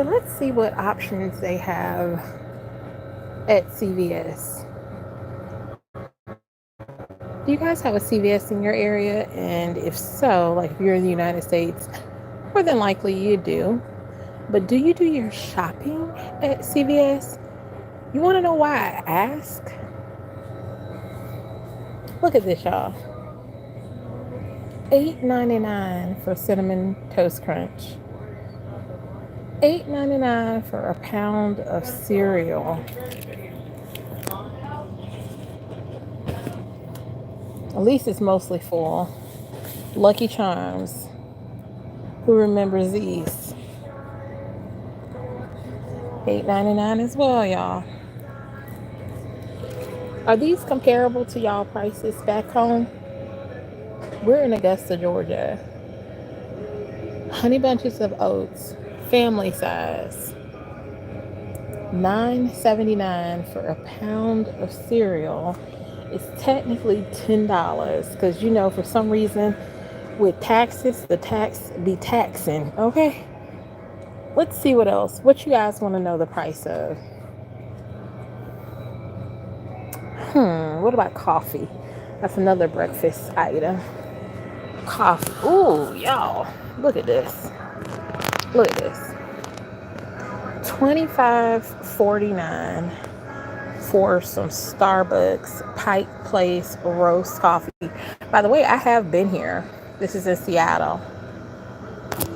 So let's see what options they have at CVS. Do you guys have a CVS in your area? And if so, like if you're in the United States, more than likely you do. But do you do your shopping at CVS? You want to know why I ask? Look at this, y'all. $8.99 for cinnamon toast crunch. $8.99 for a pound of cereal. At least it's mostly full. Lucky Charms. Who remembers these? $8.99 as well, y'all. Are these comparable to y'all prices back home? We're in Augusta, Georgia. Honey Bunches of Oats, family size. $9.79 for a pound of cereal. It's technically $10 because for some reason with taxes, the tax be taxing. Okay. Let's see what else. What you guys want to know the price of? What about coffee? That's another breakfast item. Coffee. Ooh, y'all. Look at this. Look at this. $25.49 for some Starbucks Pike Place roast coffee. By the way, I have been here. This is in Seattle.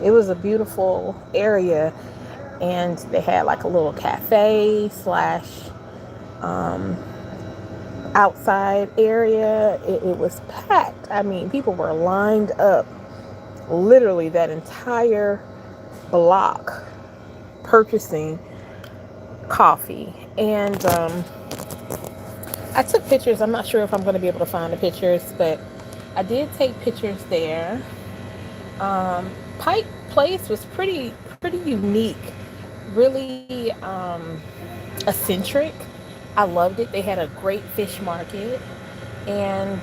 It was a beautiful area, and they had like a little cafe slash outside area. It was packed. I mean, people were lined up literally that entire block purchasing coffee. And I took pictures. I'm not sure if I'm going to be able to find the pictures, but I did take pictures there. Pike Place was pretty unique, really eccentric. I loved it. They had a great fish market and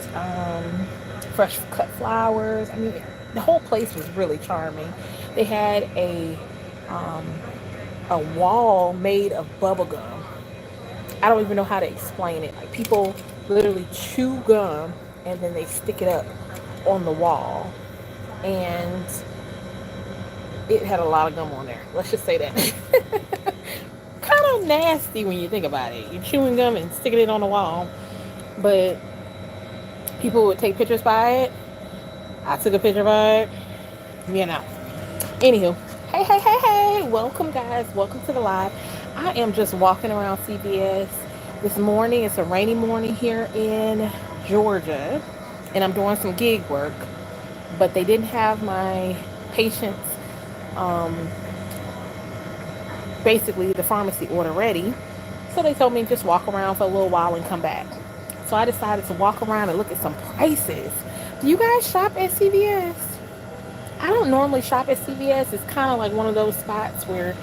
fresh cut flowers. I mean, the whole place was really charming. They had a wall made of bubble gum. I don't even know how to explain it. Like people literally chew gum and then they stick it up on the wall, and it had a lot of gum on there. Let's just say that. Kind of nasty when you think about it. You're chewing gum and sticking it on the wall, but people would take pictures by it. I took a picture by it. Anywho, hey, welcome guys. Welcome to the live. I am just walking around CVS this morning. It's a rainy morning here in Georgia, and I'm doing some gig work, but they didn't have my patients basically the pharmacy order ready. So they told me just walk around for a little while and come back. So I decided to walk around and look at some prices. Do you guys shop at CVS? I don't normally shop at CVS. It's kind of like one of those spots where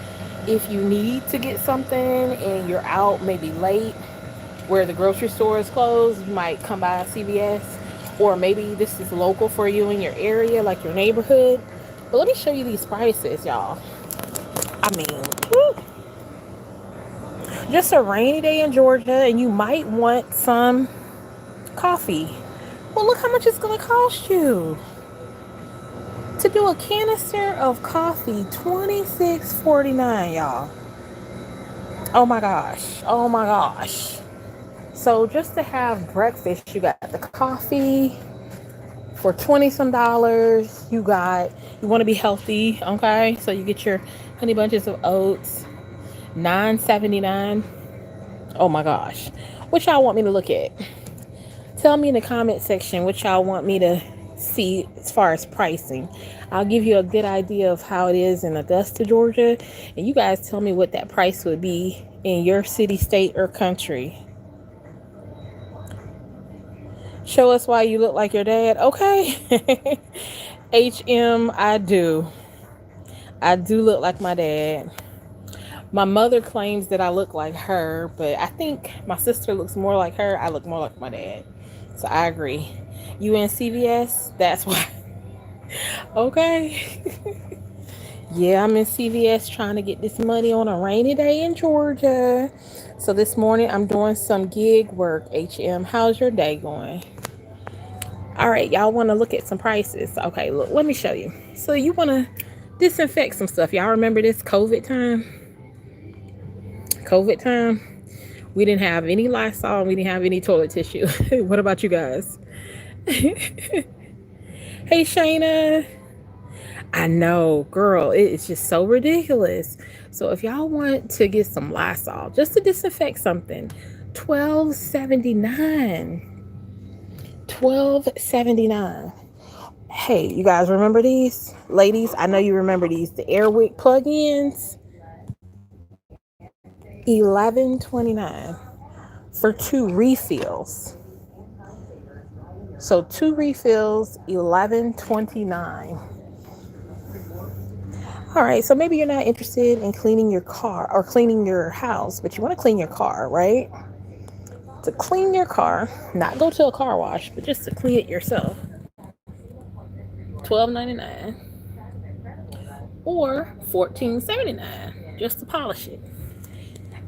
if you need to get something and you're out maybe late where the grocery store is closed, you might come by CVS. Or maybe this is local for you in your area, like your neighborhood. But let me show you these prices, y'all. I mean, whew. Just a rainy day in Georgia, and you might want some coffee. Well, look how much it's going to cost you to do a canister of coffee. $26.49, y'all. Oh my gosh. So just to have breakfast, you got the coffee for 20 some dollars. You want to be healthy, okay? So you get your honey bunches of oats, $9.79. Oh my gosh. What y'all want me to look at? Tell me in the comment section what y'all want me to see as far as pricing. I'll give you a good idea of how it is in Augusta, Georgia, and you guys tell me what that price would be in your city, state, or country. Show us why you look like your dad. Okay. HM, I do look like my dad. My mother claims that I look like her, but I think my sister looks more like her. I look more like my dad. So I agree. You in CVS? That's why. Okay. Yeah, I'm in CVS trying to get this money on a rainy day in Georgia. So this morning I'm doing some gig work. HM, how's your day going? All right, y'all want to look at some prices. Okay, look, let me show you. So you want to disinfect some stuff. Y'all remember this COVID time? COVID time? We didn't have any Lysol. We didn't have any toilet tissue. What about you guys? Hey, Shayna. I know, girl, it's just so ridiculous. So if y'all want to get some Lysol just to disinfect something, 12.79. 12.79. Hey, you guys remember these? Ladies, I know you remember these. The Airwick plug-ins, 11.29 for 2 refills. So 2 refills, 11.29. All right, so maybe you're not interested in cleaning your car or cleaning your house, but you want to clean your car, right? To clean your car, not go to a car wash, but just to clean it yourself. $12.99 or $14.79 just to polish it.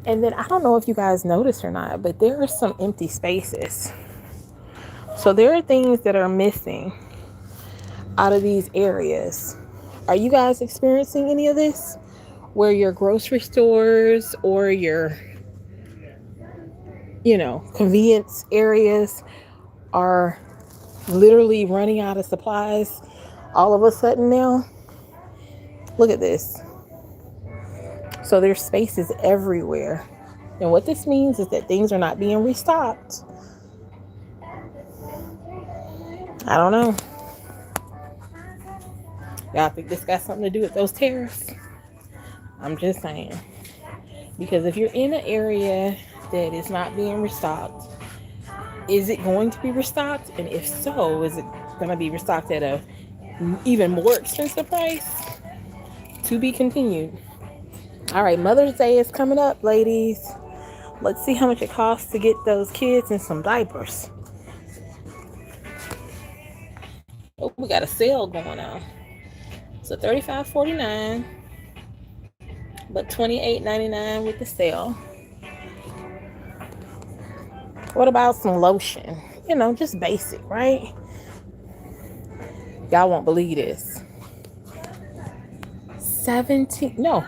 And then I don't know if you guys noticed or not, but there are some empty spaces. So there are things that are missing out of these areas. Are you guys experiencing any of this? Where your grocery stores or your, convenience areas are literally running out of supplies all of a sudden now? Look at this. So there's spaces everywhere. And what this means is that things are not being restocked. I don't know. Y'all think this got something to do with those tariffs? I'm just saying. Because if you're in an area that is not being restocked, is it going to be restocked? And if so, is it going to be restocked at a even more expensive price? To be continued. All right, Mother's Day is coming up, ladies. Let's see how much it costs to get those kids in some diapers. Oh, we got a sale going on. So $35.49, but $28.99 with the sale. What about some lotion? Just basic, right? Y'all won't believe this. 17, no,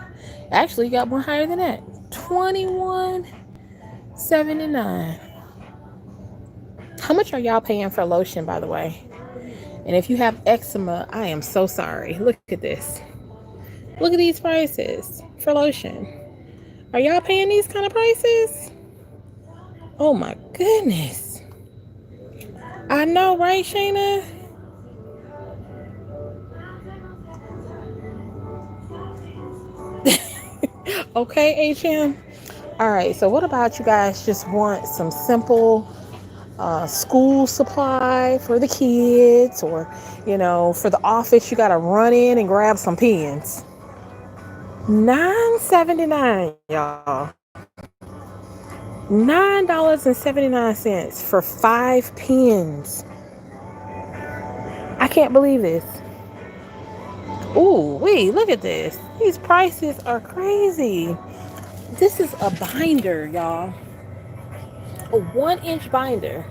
actually you got one higher than that. $21.79. How much are y'all paying for lotion, by the way? And if you have eczema, I am so sorry. Look at this. Look at these prices for lotion. Are y'all paying these kind of prices? Oh my goodness. I know, right, Shayna? Okay, HM. All right, so what about you guys just want some simple school supply for the kids, or for the office you got to run in and grab some pens? $9.79, y'all. $9.79 for 5 pens. I can't believe this. Ooh, wait, look at this. These prices are crazy. This is a binder, y'all. A 1-inch binder.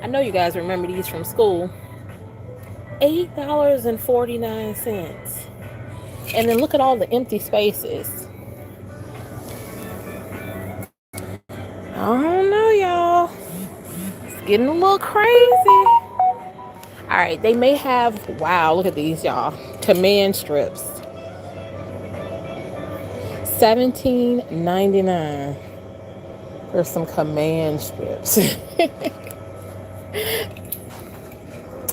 I know you guys remember these from school. $8.49. And then look at all the empty spaces. I don't know, y'all. It's getting a little crazy. All right, they may have, wow, look at these, y'all. Command strips. $17.99 for some command strips.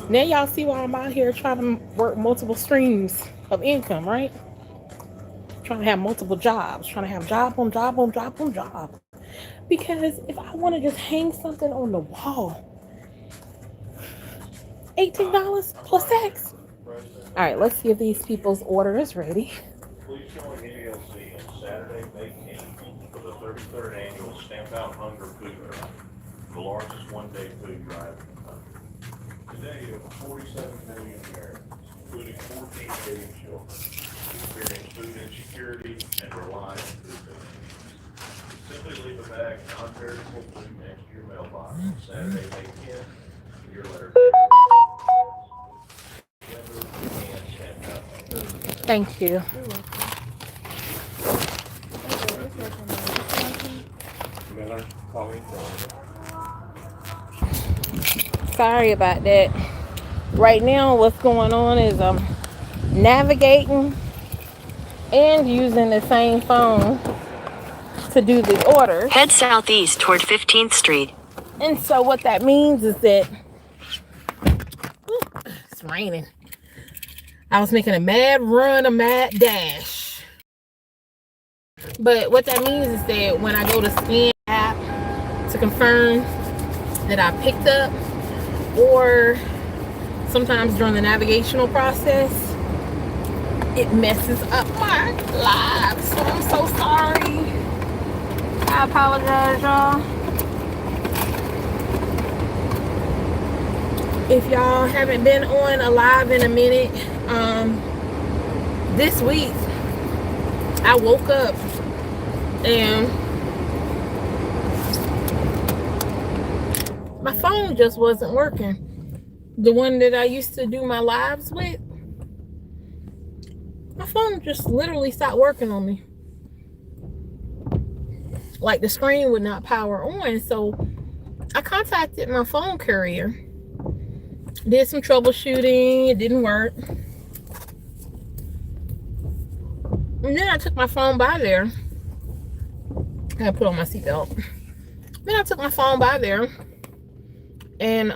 Now y'all see why I'm out here trying to work multiple streams of income, right? Trying to have multiple jobs, trying to have job on job on job on job. Because if I want to just hang something on the wall, $18 plus tax. All right, let's see if these people's order is ready. Please join THELEGACYRES on Saturday, May 10th for the 33rd annual Stamp Out Hunger Food Drive, the largest one-day food drive in the country. Today, over 47 million Americans, including 14 million children, experience food insecurity and rely on food donations. Simply leave a bag of non-perishable food next to your mailbox on Saturday, May 10th. Your letter. Thank you. Miller, Pauline. Sorry about that. Right now, what's going on is I'm navigating and using the same phone to do the order. Head southeast toward 15th Street. And so what that means is that it's raining. I was making a mad run, a mad dash. But what that means is that when I go to scan app to confirm that I picked up, or sometimes during the navigational process, it messes up my live. So I'm so sorry. I apologize, y'all. If y'all haven't been on a live in a minute, this week I woke up and my phone just wasn't working. The one that I used to do my lives with, my phone just literally stopped working on me. Like the screen would not power on. So I contacted my phone carrier, did some troubleshooting, it didn't work. And then I took my phone by there. I gotta put on my seatbelt. Then I took my phone by there and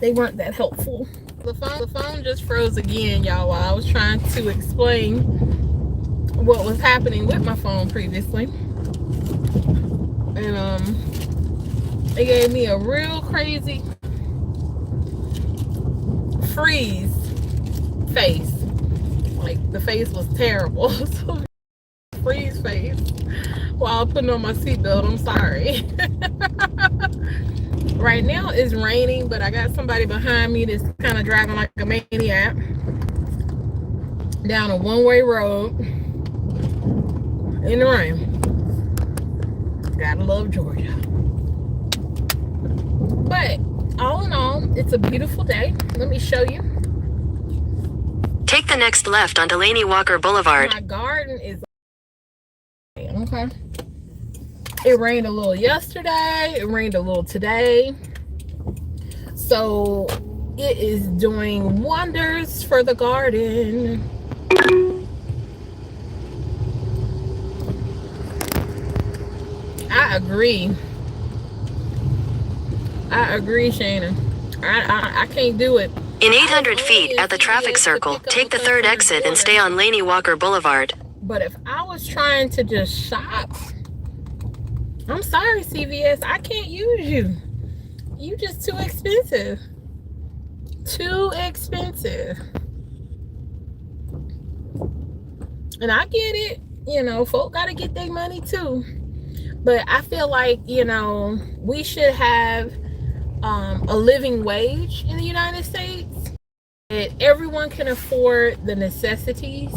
they weren't that helpful. The phone just froze again, y'all, while I was trying to explain what was happening with my phone previously. And it gave me a real crazy freeze face. Like the face was terrible. So freeze face while putting on my seatbelt. I'm sorry. Right now it's raining, but I got somebody behind me that's kind of driving like a maniac down a one-way road in the rain. Gotta love Georgia. But all in all, it's a beautiful day. Let me show you. Take the next left on Delaney Walker Boulevard. My garden is okay. It rained a little yesterday. It rained a little today. So it is doing wonders for the garden. I agree. Shana. I can't do it. In 800 feet at the traffic circle, take the third exit and stay on Laney Walker Boulevard. But if I was trying to just shop, I'm sorry, CVS, I can't use you. You just too expensive. Too expensive. And I get it. You know, folk got to get their money too. But I feel like, you know, we should have a living wage in the United States. That everyone can afford the necessities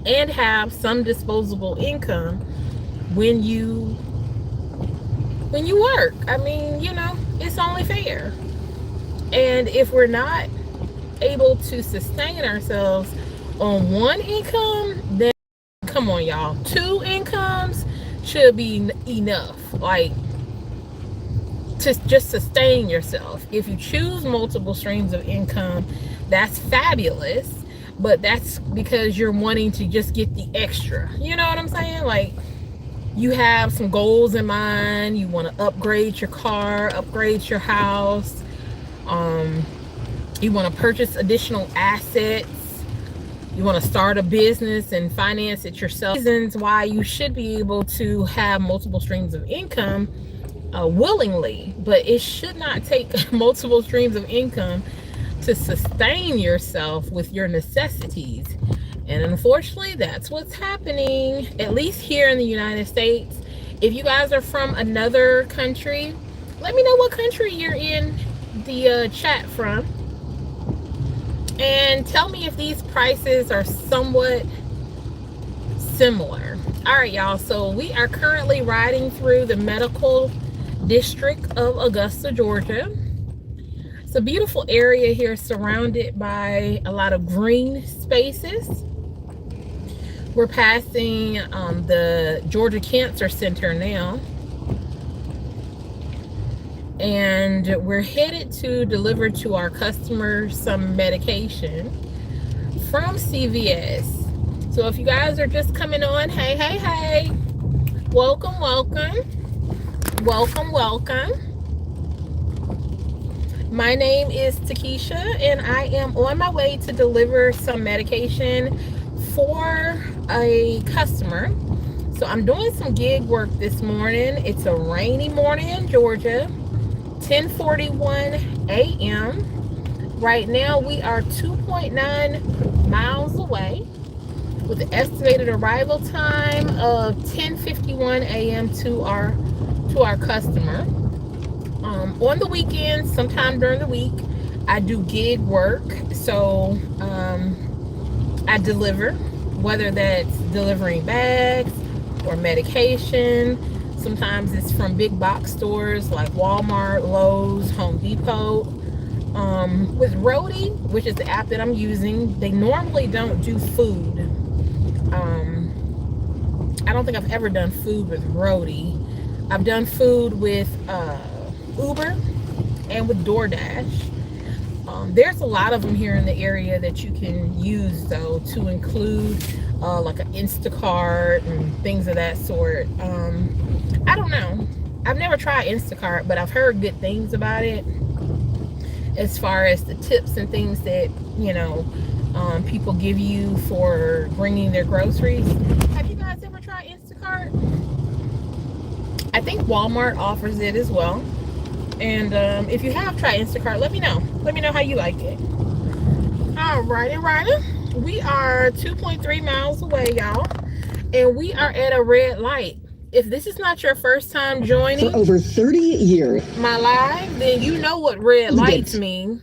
and have some disposable income when you work. I mean, you know, it's only fair. And if we're not able to sustain ourselves on one income, then come on, y'all. 2 incomes should be enough. Like, to just sustain yourself. If you choose multiple streams of income, that's fabulous. But that's because you're wanting to just get the extra. You know what I'm saying? Like, you have some goals in mind. You want to upgrade your car, upgrade your house. You want to purchase additional assets. You want to start a business and finance it yourself. Reasons why you should be able to have multiple streams of income willingly, but it should not take multiple streams of income to sustain yourself with your necessities. And unfortunately, that's what's happening, at least here in the United States. If you guys are from another country, let me know what country you're in the chat from. And and tell me if these prices are somewhat similar. All right, y'all, so we are currently riding through the medical district of Augusta, Georgia. It's a beautiful area here, surrounded by a lot of green spaces. We're passing the Georgia Cancer Center now, and we're headed to deliver to our customers some medication from CVS. So if you guys are just coming on, hey, welcome, my name is Takesha, and I am on my way to deliver some medication for a customer. So I'm doing some gig work this morning. It's a rainy morning in Georgia, 10:41 a.m. Right now we are 2.9 miles away, with an estimated arrival time of 10:51 a.m. to our customer. On the weekends, sometime during the week, I do gig work, so I deliver, whether that's delivering bags or medication. Sometimes it's from big box stores like Walmart, Lowe's, Home Depot. With Roadie, which is the app that I'm using, they normally don't do food. I don't think I've ever done food with Roadie. I've done food with Uber and with DoorDash. There's a lot of them here in the area that you can use, though, to include like an Instacart and things of that sort. I don't know. I've never tried Instacart, but I've heard good things about it as far as the tips and things that, you know, people give you for bringing their groceries. Have you guys ever tried Instacart? I think Walmart offers it as well. And if you have tried Instacart, let me know. Let me know how you like it. Alrighty. We are 2.3 miles away, y'all. And we are at a red light. If this is not your first time joining for over 30 years my live, then you know what red lights mean.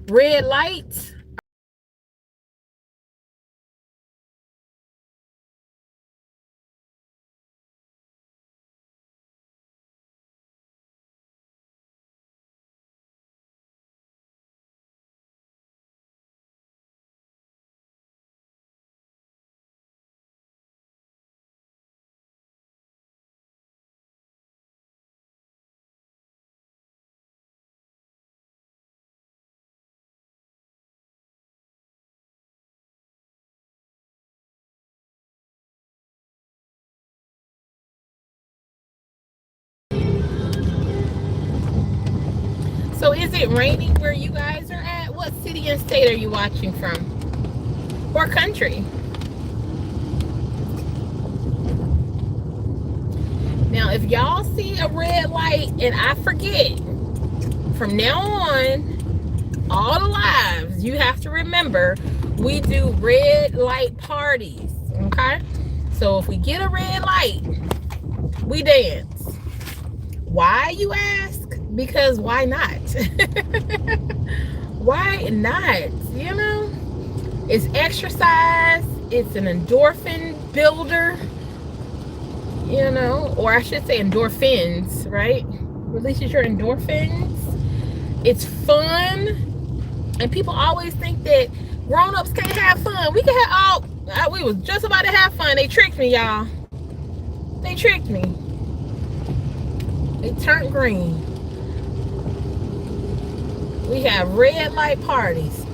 Red lights So is it raining where you guys are at? What city and state are you watching from? Or country? Now, if y'all see a red light and I forget, from now on, all the lives, you have to remember, we do red light parties, okay? So if we get a red light, we dance. Why, you ask? Because why not? Why not? You know, it's exercise, it's an endorphin builder, you know, or I should say endorphins, right? Releases your endorphins. It's fun. And people always think that grown-ups can't have fun. We can have we was just about to have fun. They tricked me, y'all. They tricked me. It turned green. We have red light parties.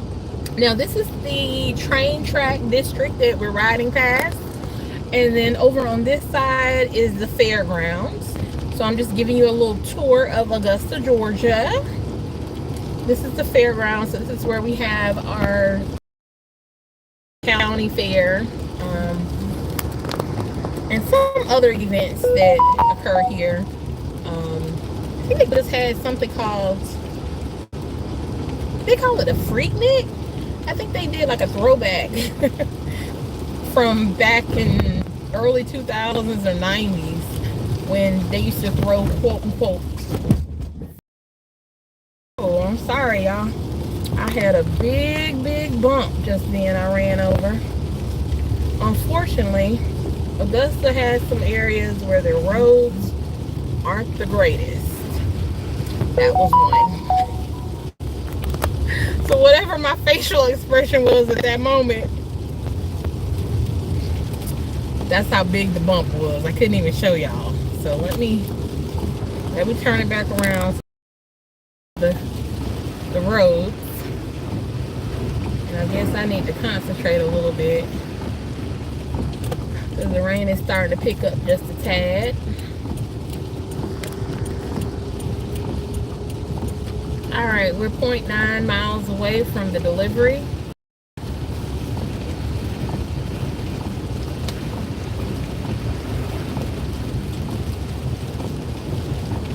Now, this is the train track district that we're riding past. And then over on this side is the fairgrounds. So I'm just giving you a little tour of Augusta, Georgia. This is the fairgrounds. So this is where we have our county fair. And some other events that occur here. I think they just had something called, they call it a Freaknik. I think they did like a throwback from back in early 2000s or 90s when they used to throw quote unquote. Oh, I'm sorry, y'all. I had a big bump just then I ran over. Unfortunately, Augusta has some areas where their roads aren't the greatest. That was one. So whatever my facial expression was at that moment, that's how big the bump was. I couldn't even show y'all. So let me turn it back around the roads. And I guess I need to concentrate a little bit because the rain is starting to pick up just a tad. All right, we're 0.9 miles away from the delivery.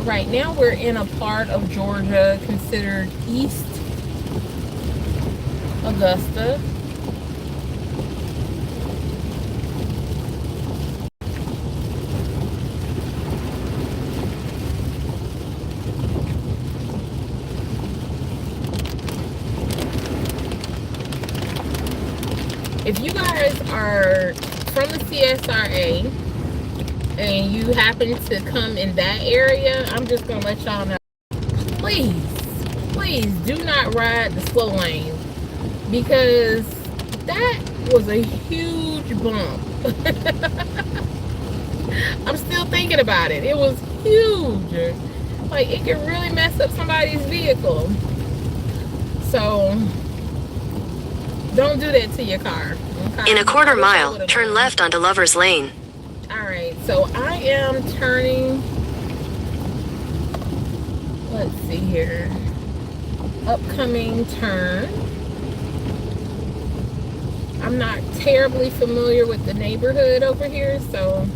Right now we're in a part of Georgia considered East Augusta. If you guys are from the CSRA and you happen to come in that area, I'm just gonna let y'all know, please do not ride the slow lane, because that was a huge bump. I'm still thinking about it. It was huge. Like, it can really mess up somebody's vehicle. So don't do that to your car. Okay? In a quarter mile, turn left onto Lover's Lane. Alright, so I am turning, let's see here, upcoming turn. I'm not terribly familiar with the neighborhood over here, so.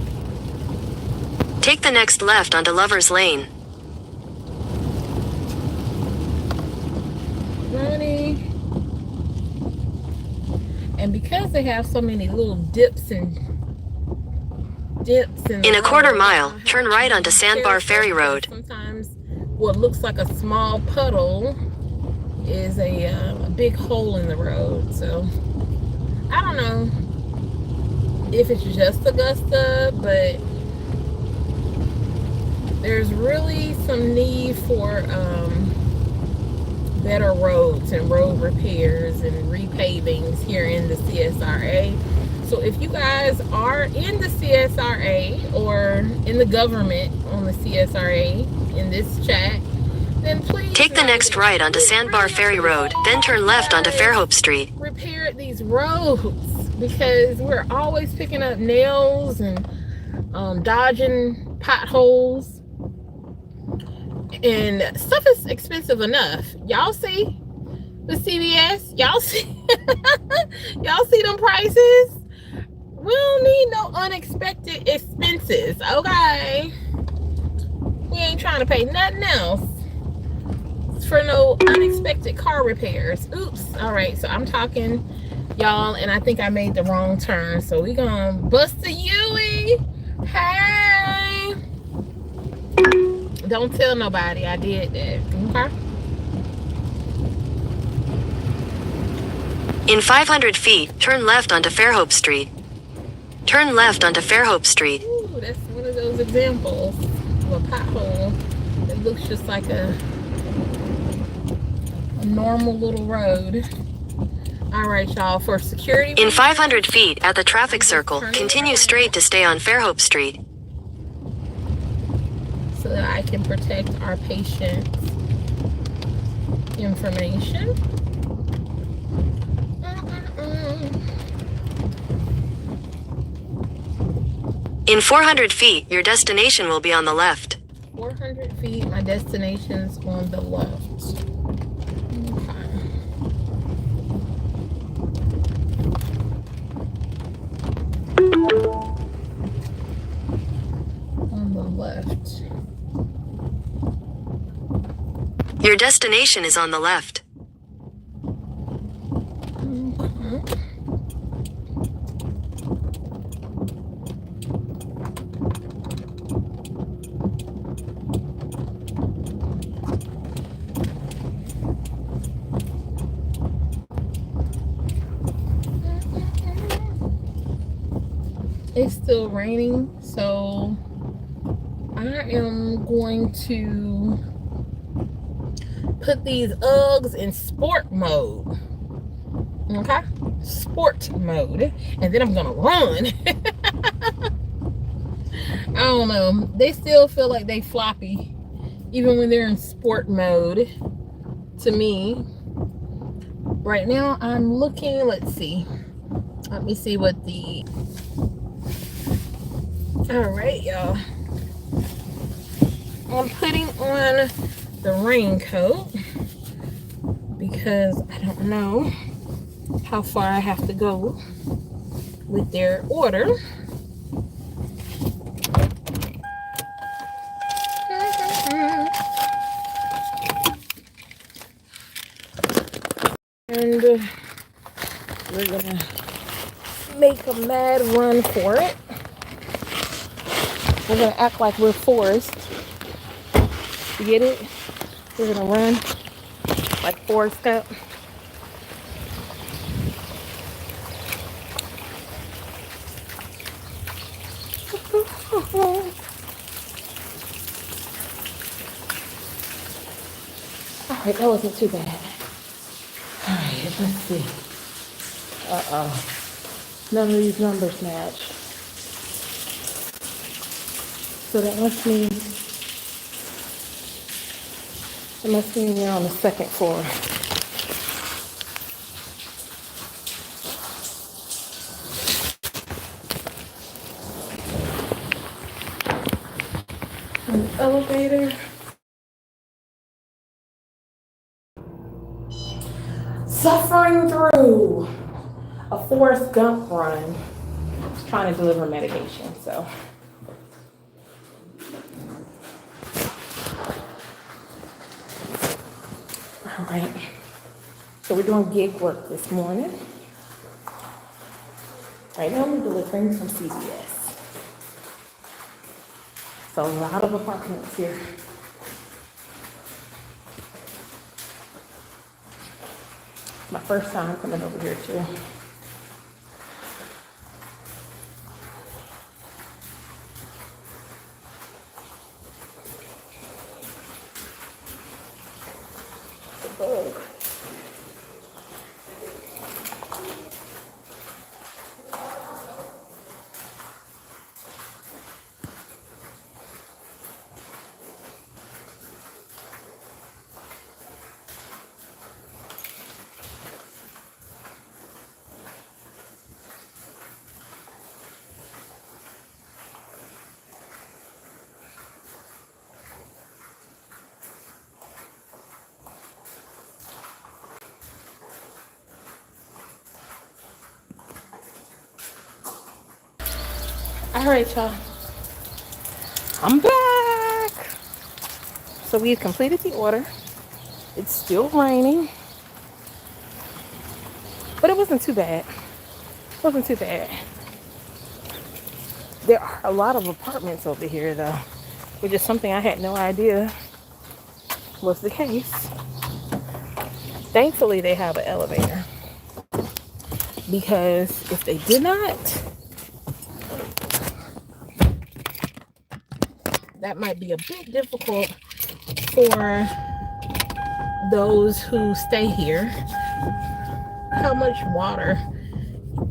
Take the next left onto Lover's Lane. Running. And because they have so many little dips and in a quarter mile, turn right onto Sandbar Ferry Road. Sometimes what looks like a small puddle is a big hole in the road. So I don't know if it's just Augusta, but there's really some need for better roads and road repairs and repavings here in the CSRA. So if you guys are in the CSRA or in the government on the CSRA in this chat, then please take the next right onto Sandbar Ferry Road, then turn left onto Fairhope Street. Repair these roads, because we're always picking up nails and dodging potholes, and stuff is expensive enough. Y'all see the CVS? Y'all see y'all see them prices? We don't need no unexpected expenses, okay? We ain't trying to pay nothing else for no unexpected car repairs. Oops. All right, so I'm talking, y'all, and I think I made the wrong turn. So we gonna bust a Yui. Hey. Don't tell nobody I did that, okay? In 500 feet, turn left onto Fairhope Street. Turn left onto Fairhope Street. Ooh, that's one of those examples of a pothole that looks just like a normal little road. All right, y'all, for security. In 500 feet at the traffic circle, continue straight to stay on Fairhope Street. So that I can protect our patient's information. In 400 feet, your destination will be on the left. 400 feet, my destination's on the left. Okay. On the left. Your destination is on the left. Okay. It's still raining, so I am going to put these Uggs in sport mode. Okay? Sport mode. And then I'm gonna run. I don't know. They still feel like they floppy, even when they're in sport mode to me. Right now, I'm looking, let's see. Let me see what the... All right, y'all. I'm putting on the raincoat because I don't know how far I have to go with their order. And we're gonna make a mad run for it. We're gonna act like we're Forrest. You get it? We're gonna run like Forrest Gump. Alright, that wasn't too bad. Alright, let's see. None of these numbers match. So that must mean you're on the second floor. An elevator. Suffering through a Forrest Gump run. Trying to deliver medication, so. All right. So we're doing gig work this morning. Right now we're delivering from CVS. So a lot of apartments here. My first time coming over here too. The bug. All right, y'all. I'm back. So we've completed the order. It's still raining, but it wasn't too bad. It wasn't too bad. There are a lot of apartments over here, though, which is something I had no idea was the case. Thankfully, they have an elevator, because if they did not, that might be a bit difficult for those who stay here. How much water?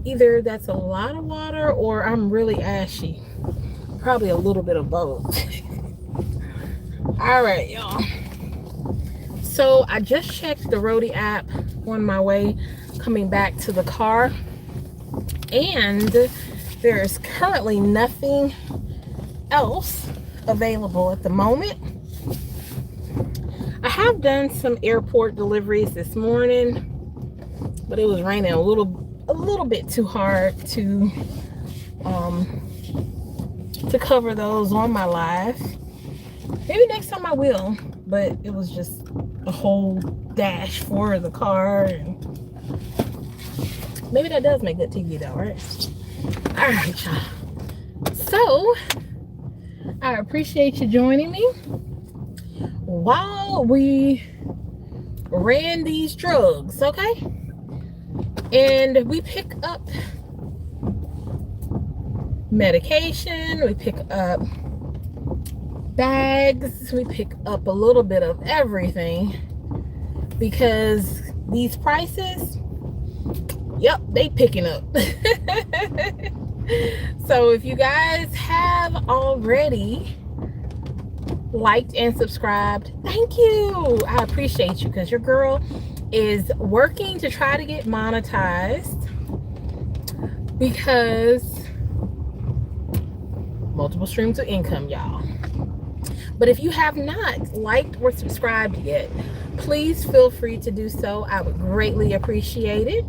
Either that's a lot of water or I'm really ashy. Probably a little bit of both. All right, y'all. So I just checked the Roadie app on my way coming back to the car, and there is currently nothing else available at the moment. I have done some airport deliveries this morning, but it was raining a little bit too hard to cover those on my live. Maybe next time I will, but it was just a whole dash for the car, and maybe that does make good TV though, right? All right, y'all. So I appreciate you joining me while we ran these drugs, okay? And we pick up medication, we pick up bags, we pick up a little bit of everything, because these prices, yep, they picking up. So if you guys have already liked and subscribed, thank you. I appreciate you, because your girl is working to try to get monetized, because multiple streams of income, y'all. But if you have not liked or subscribed yet, please feel free to do so. I would greatly appreciate it.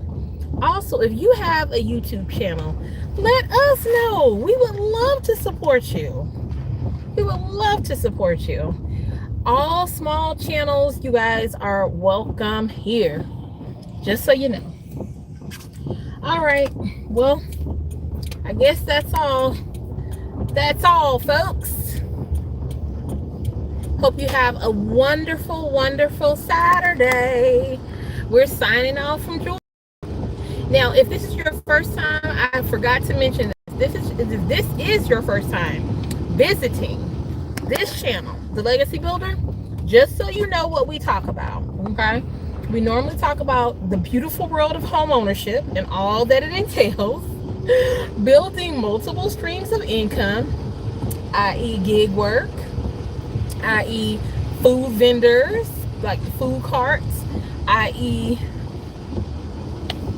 Also, if you have a YouTube channel, let us know. We would love to support you. We would love to support you. All small channels, you guys are welcome here, just so you know. All right, well, I guess that's all. That's all, folks. Hope you have a wonderful, wonderful Saturday. We're signing off from Georgia. Now, if this is your first time, I forgot to mention this. If this is your first time visiting this channel, The Legacy Builder, just so you know what we talk about, okay? We normally talk about the beautiful world of home ownership and all that it entails, building multiple streams of income, i.e. gig work, i.e. food vendors, like food carts, i.e.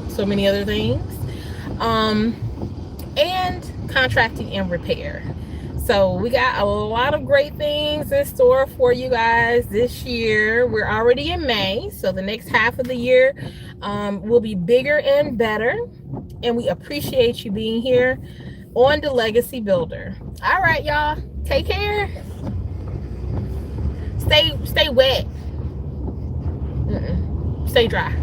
so many other things, and contracting and repair. So we got a lot of great things in store for you guys this year. We're already in May, so the next half of the year will be bigger and better. And we appreciate you being here on The Legacy Builder. All right, y'all. Take care. Stay wet. Stay dry.